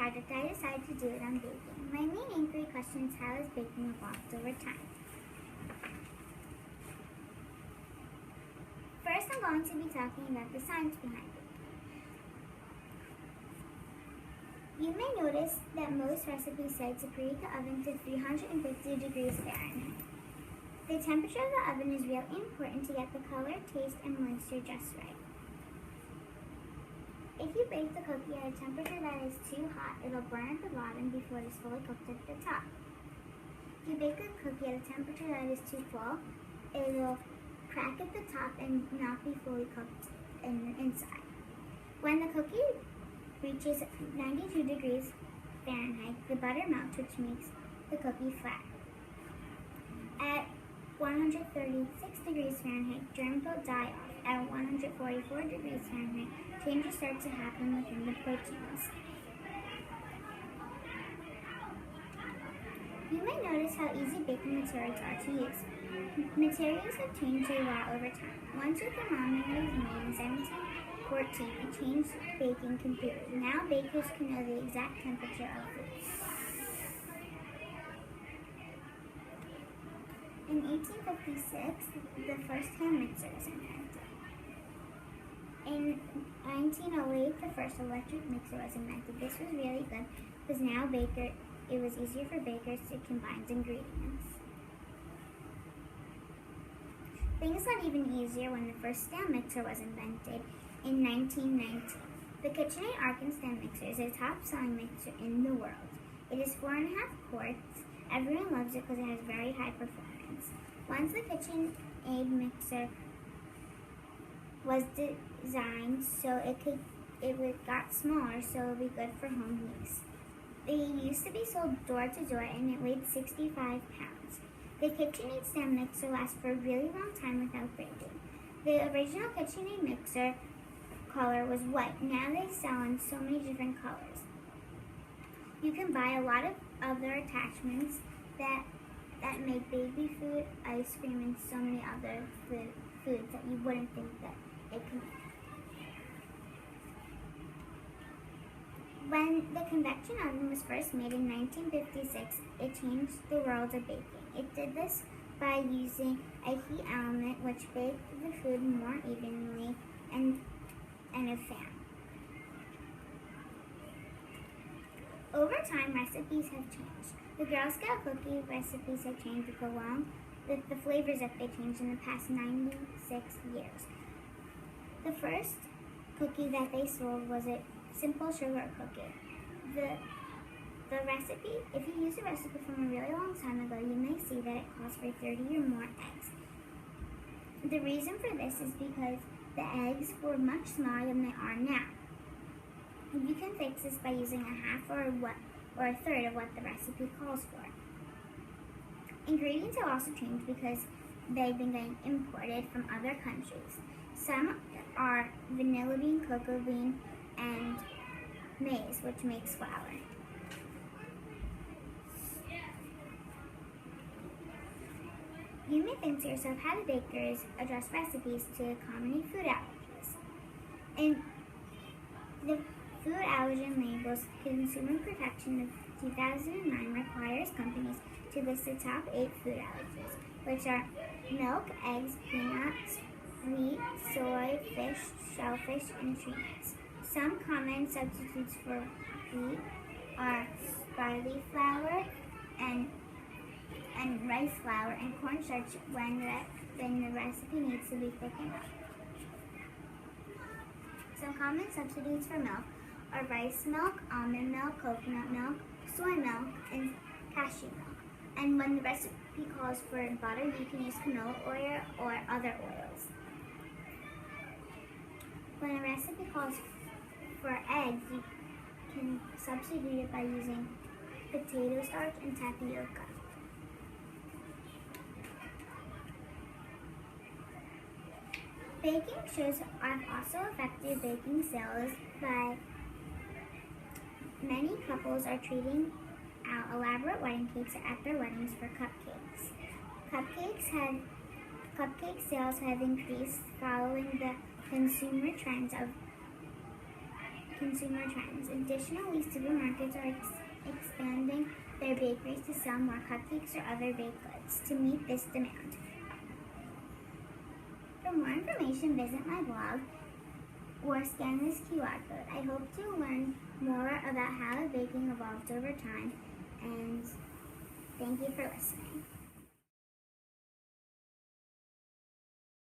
project, I decided to do it on baking. My main inquiry question is, how has baking evolved over time? First, I'm going to be talking about the science behind baking. You may notice that most recipes say to preheat the oven to 350 degrees Fahrenheit. The temperature of the oven is really important to get the color, taste, and moisture just right. If you bake the cookie at a temperature that is too hot, it'll burn at the bottom before it is fully cooked at the top. If you bake a cookie at a temperature that is too full, it'll crack at the top and not be fully cooked in the inside. When the cookie reaches 92 degrees Fahrenheit, the butter melts, which makes the cookie flat. At 136 degrees Fahrenheit, germs will die off. At 144 degrees Fahrenheit, changes start to happen within the proteins. You may notice how easy baking materials are to use. Materials have changed a lot over time. Once a thermometer was made in 1714, it changed baking completely. Now bakers can know the exact temperature of food. In 1856, the first hand mixer was invented. In 1908, the first electric mixer was invented. This was really good because now it was easier for bakers to combine ingredients. Things got even easier when the first stand mixer was invented in 1919. The KitchenAid Arc and Stand Mixer is a top-selling mixer in the world. It is 4.5 quarts. Everyone loves it because it has very high performance. Once the KitchenAid mixer was designed so it got smaller, so it would be good for home use. They used to be sold door to door, and it weighed 65 pounds. The KitchenAid stand mixer lasts for a really long time without breaking. The original KitchenAid mixer color was white. Now they sell in so many different colors. You can buy a lot of other attachments that make baby food, ice cream, and so many other foods that you wouldn't think that it could. When the convection oven was first made in 1956, it changed the world of baking. It did this by using a heat element which baked the food more evenly and a fan. Over time, recipes have changed. The Girl Scout cookie recipes have changed to go along with the flavors that they changed in the past 96 years. The first cookie that they sold was a simple sugar cookie. The recipe, if you use a recipe from a really long time ago, you may see that it calls for 30 or more eggs. The reason for this is because the eggs were much smaller than they are now. You can fix this by using a half or a third of what the recipe calls for. Ingredients have also changed because they've been getting imported from other countries. Some are vanilla bean, cocoa bean, and maize, which makes flour. You may think to yourself, how do bakers address recipes to accommodate food allergies? In the Food Allergen Labels Consumer Protection of 2009 requires companies to list the top 8 food allergies, which are milk, eggs, peanuts, wheat, soy, fish, shellfish, and tree nuts. Some common substitutes for wheat are barley flour and rice flour and cornstarch when the recipe needs to be thickened up. Some common substitutes for milk are rice milk, almond milk, coconut milk, soy milk, and cashew milk. And when the recipe calls for butter, you can use canola oil or other oils. When a recipe calls for eggs, you can substitute it by using potato starch and tapioca. Baking shows have also affected baking sales by many couples are treating out elaborate wedding cakes at their weddings for cupcakes. Cupcake sales have increased following the consumer trends of consumer trends. Additionally, supermarkets are expanding their bakeries to sell more cupcakes or other baked goods to meet this demand. For more information, visit my blog or scan this QR code. I hope to learn more about how baking evolved over time, and thank you for listening.